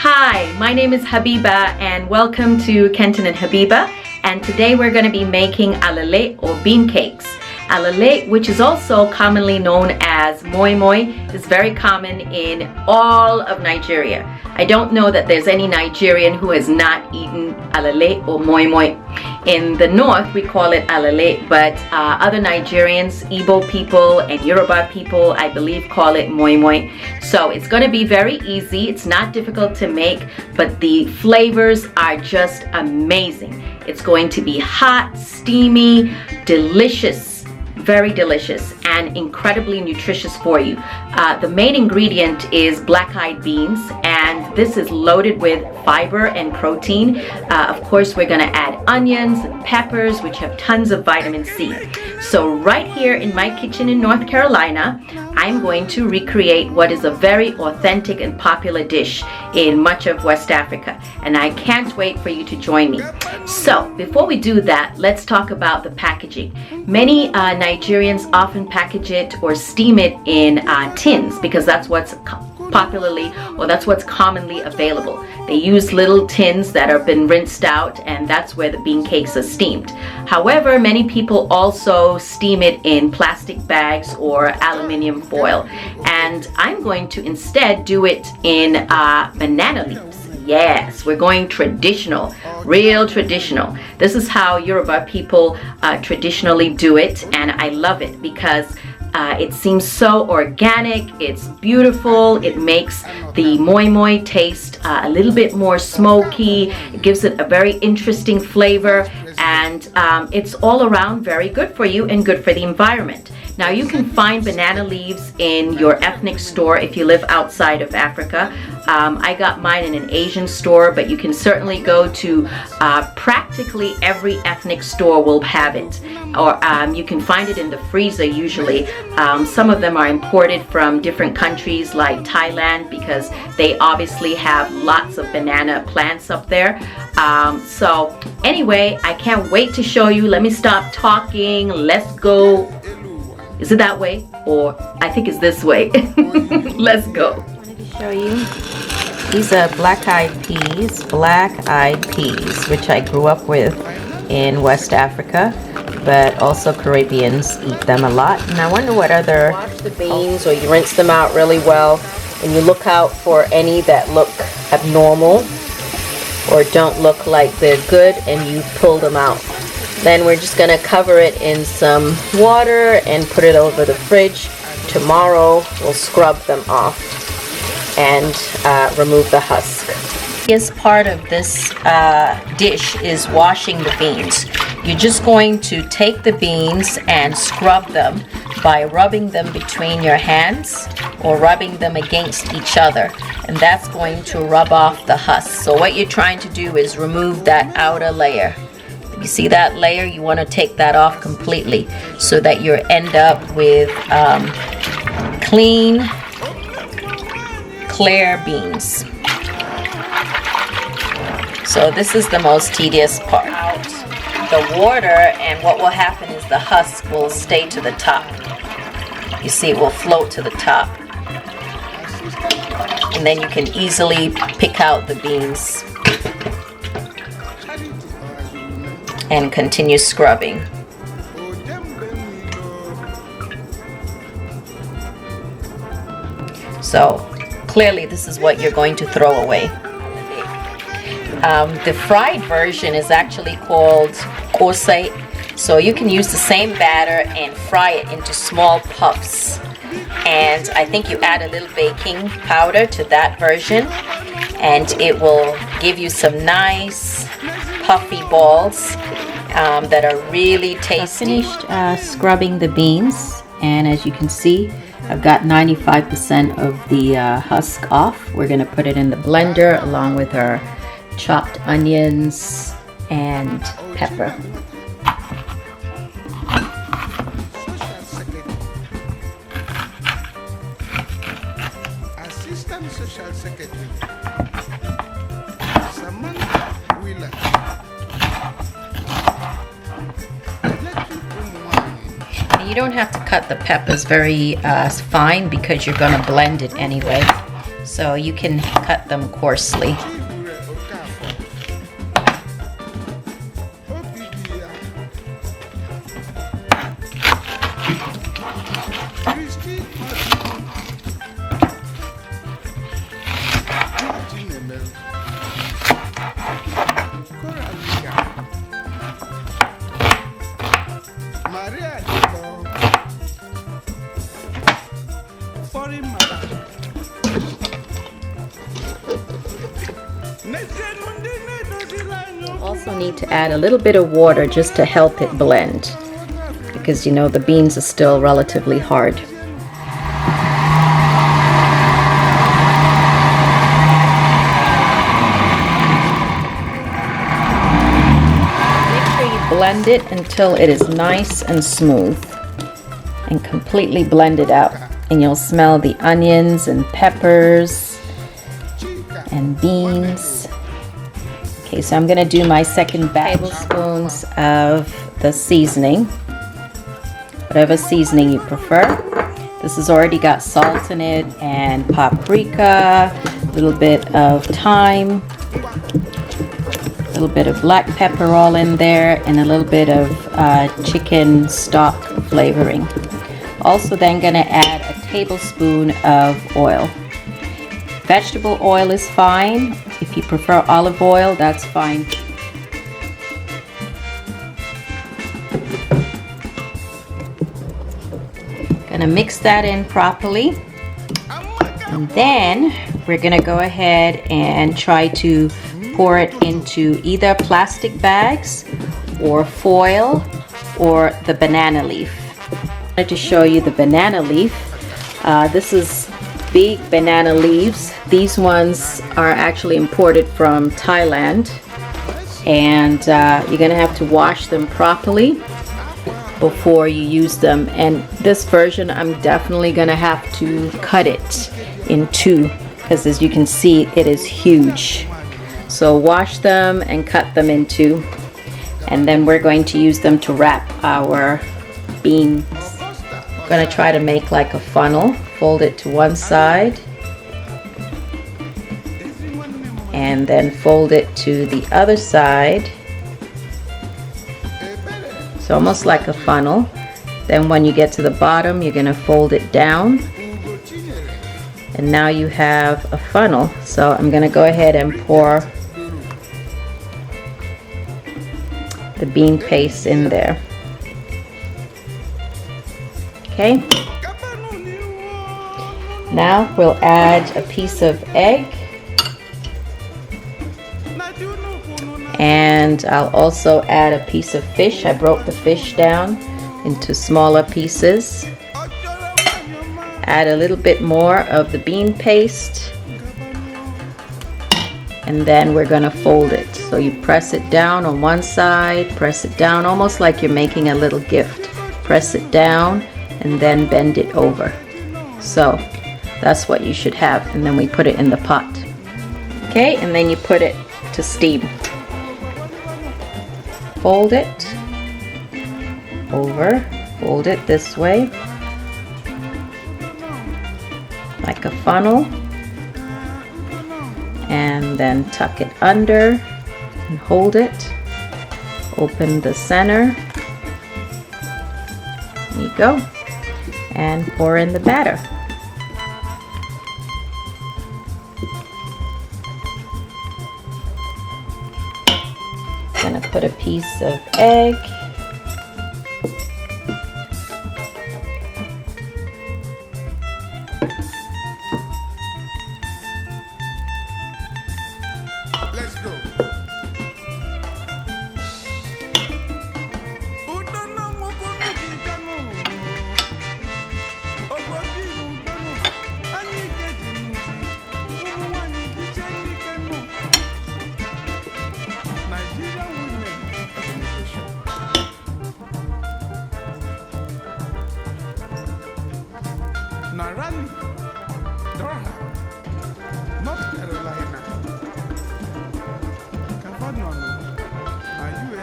Hi, my name is Habiba and welcome to Kenton and Habiba, and today we're going to be making alal or bean cakes. Alal, which is also commonly known as moi moi, is very common in all of Nigeria. I don't know that there's any Nigerian who has not eaten alal or moi moi. In the north we call it alal, but other Nigerians, Igbo people and Yoruba people, I believe, call it moi moi. So it's going to be very easy. It's not difficult to make, but the flavors are just amazing. It's going to be hot, steamy, delicious. Very delicious and incredibly nutritious for you. The main ingredient is black-eyed beans, and this is loaded with fiber and protein. Of course, we're going to add onions and peppers, which have tons of vitamin C. So right here in my kitchen in North Carolina, I'm going to recreate what is a very authentic and popular dish in much of West Africa, and I can't wait for you to join me. So before we do that, let's talk about the packaging. Many Nigerians often package it or steam it in tins because that's what's commonly available. They use little tins that have been rinsed out, and that's where the bean cakes are steamed. However, many people also steam it in plastic bags or aluminum foil, and I'm going to instead do it in banana leaves. Yes, we're going traditional, real traditional. This is how Yoruba people traditionally do it, and I love it because it seems so organic, it's beautiful, it makes the moi moi taste a little bit more smoky, it gives it a very interesting flavor, and it's all around very good for you and good for the environment. Now you can find banana leaves in your ethnic store if you live outside of Africa. I got mine in an Asian store, but you can certainly go to practically every ethnic store will have it, or you can find it in the freezer usually. Some of them are imported from different countries like Thailand because they obviously have lots of banana plants up there. So anyway, I can't wait to show you. Let me stop talking. Let's go. Is it that way? Or I think it's this way. Let's go. I wanted to show you. These are black-eyed peas, which I grew up with in West Africa, but also Caribbeans eat them a lot. And I wonder what other... Wash the beans, or you rinse them out really well, and you look out for any that look abnormal or don't look like they're good, and you pull them out. Then we're just going to cover it in some water and put it over the fridge. Tomorrow we'll scrub them off and remove the husk. The biggest part of this dish is washing the beans. You're just going to take the beans and scrub them by rubbing them between your hands or rubbing them against each other, and that's going to rub off the husk. So what you're trying to do is remove that outer layer. You see that layer? You want to take that off completely so that you end up with clean, clear beans. So this is the most tedious part. The water, and what will happen is the husk will stay to the top. You see, it will float to the top. And then you can easily pick out the beans and continue scrubbing. So clearly this is what you're going to throw away. The fried version is actually called kose, so you can use the same batter and fry it into small puffs. And I think you add a little baking powder to that version, and it will give you some nice puffy balls that are really tasty. I finished scrubbing the beans, and as you can see, I've got 95% of the husk off. We're going to put it in the blender along with our chopped onions and pepper. Assistant Social Secretary Samantha Wheeler. You don't have to cut the peppers very fine because you're going to blend it anyway. so you can cut them coarsely. Also need to add a little bit of water just to help it blend, because you know the beans are still relatively hard. Make sure you blend it until it is nice and smooth and completely blended out, and you'll smell the onions and peppers and beans. Okay, so I'm gonna do my second batch. Tablespoons of the seasoning, whatever seasoning you prefer. This has already got salt in it and paprika, a little bit of thyme, a little bit of black pepper all in there, and a little bit of chicken stock flavoring. Also then gonna add a tablespoon of oil. Vegetable oil is fine. If you prefer olive oil, that's fine. Gonna mix that in properly. And then we're gonna go ahead and try to pour it into either plastic bags or foil or the banana leaf. I wanted to show you the banana leaf. This is big banana leaves. These ones are actually imported from Thailand, and you're gonna have to wash them properly before you use them. And this version, I'm definitely gonna have to cut it in two, because as you can see, it is huge. So wash them and cut them in two, and then we're going to use them to wrap our beans. I'm gonna try to make like a funnel. Fold it to one side and then fold it to the other side. So almost like a funnel. Then when you get to the bottom, you're gonna fold it down. And now you have a funnel. So I'm gonna go ahead and pour the bean paste in there. Okay. Now we'll add a piece of egg, and I'll also add a piece of fish. I broke the fish down into smaller pieces. Add a little bit more of the bean paste, and then we're gonna fold it. So you press it down on one side, press it down almost like you're making a little gift. Press it down and then bend it over. So that's what you should have, and then we put it in the pot. Okay, and then you put it to steam. Fold it over, fold it this way, like a funnel, and then tuck it under and hold it. Open the center. There you go. And pour in the batter. Gonna put a piece of egg, let's go.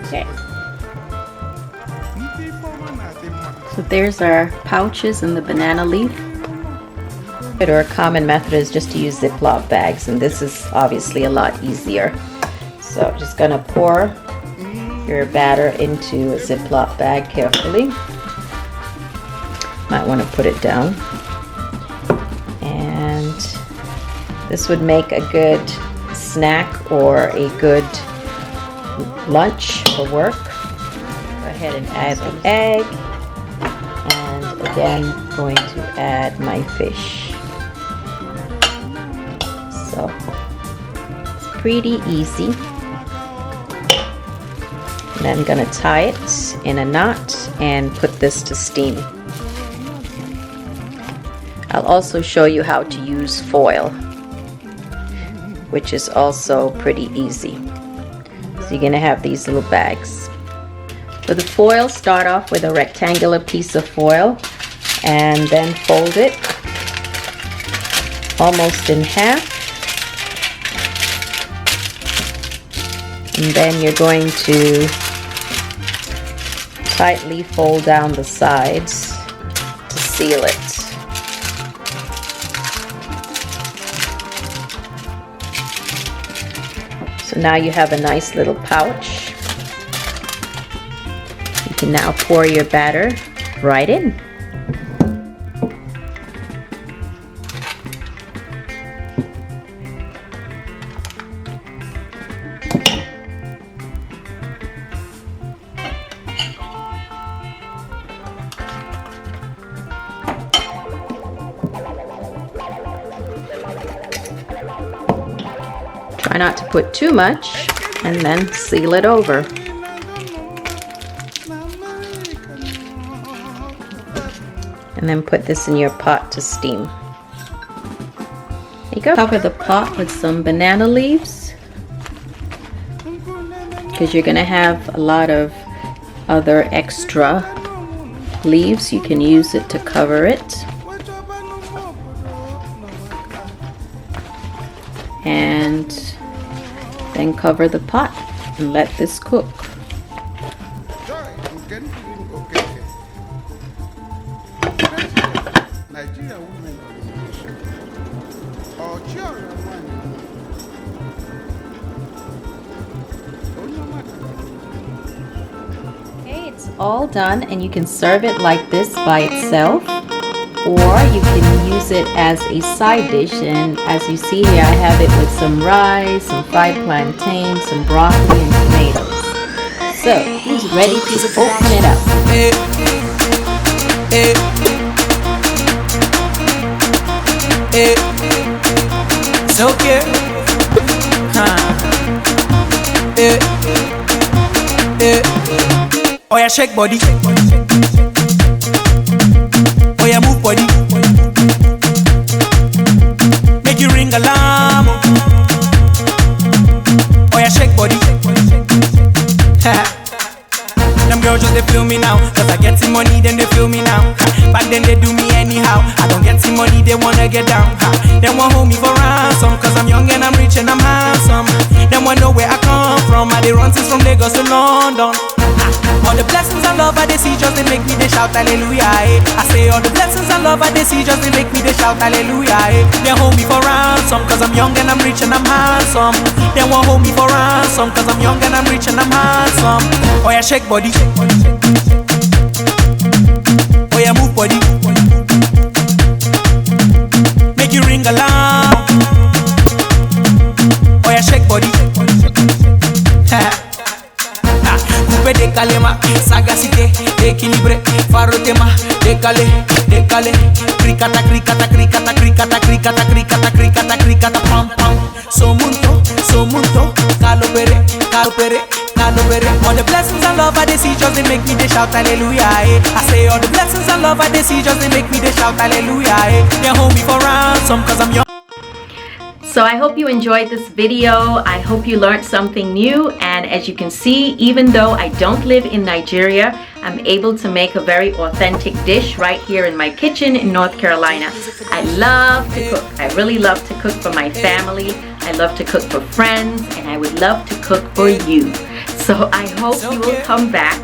Okay. So there's our pouches in the banana leaf. Or a common method is just to use Ziploc bags, and this is obviously a lot easier. So just gonna pour your batter into a Ziploc bag carefully. Might want to put it down. And this would make a good snack or a good lunch for work. Go ahead and add the egg. And again, going to add my fish. So it's pretty easy. And then I'm going to tie it in a knot and put this to steam. I'll also show you how to use foil, which is also pretty easy. So you're going to have these little bags. For the foil, start off with a rectangular piece of foil and then fold it almost in half. And then you're going to tightly fold down the sides to seal it. So now you have a nice little pouch. You can now pour your batter right in. Try not to put too much, and then seal it over. And then put this in your pot to steam. There you go. Cover the pot with some banana leaves, because you're going to have a lot of other extra leaves. You can use it to cover it. And then cover the pot and let this cook. Nigerian women organization. Okay, it's all done, and you can serve it like this by itself, or you can use it as a side dish. And as you see here, I have it with some rice, some fried plantain, some broccoli, and tomatoes. So who's ready to open it up? It's okay. Oh yeah, shake body. Oh yeah, move body. Make you ring alarm. Oh yeah, shake body. Them girls just they feel me now, cause I get some money, then they feel me now. Back then they do me anyhow. I don't get some money, they wanna get down. They want hold me for ransom, cause I'm young and I'm rich and I'm handsome. They want know where I come from. I they run since from Lagos to London. All the blessings and love I they see just they make me they shout hallelujah. I say all the blessings and love I they see just they make me they shout hallelujah. They hold me for ransom, cause I'm young and I'm rich and I'm handsome. They want hold me for ransom, cause I'm young and I'm rich and I'm handsome. Oh yeah, shake body. Oh yeah, move body. Make you ring alarm. Oh yeah, shake body. Coupe décalé ma sagacité, équilibré, farotema, décalé, décalé, cricata, cricata, cricata, cricata, cricata, cricata, cricata, cricata, pam pam. Somunto, calopere, calopere, calopere. All the blessings and love I they see just they make me they shout hallelujah. I say all the blessings and love I they see just they make me they shout hallelujah. They hold me for ransom cause I'm young. So I hope you enjoyed this video. I hope you learned something new, and as you can see, even though I don't live in Nigeria, I'm able to make a very authentic dish right here in my kitchen in North Carolina. I love to cook. I really love to cook for my family. I love to cook for friends, and I would love to cook for you. So I hope you will come back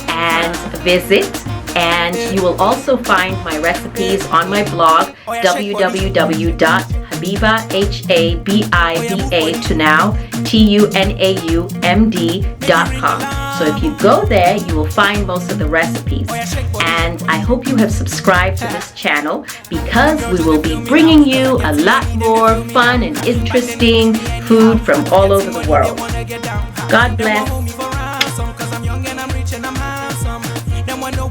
and visit And you will also find my recipes on my blog, www.habiba.tunaumd.com. So if you go there, you will find most of the recipes. And I hope you have subscribed to this channel because we will be bringing you a lot more fun and interesting food from all over the world. God bless.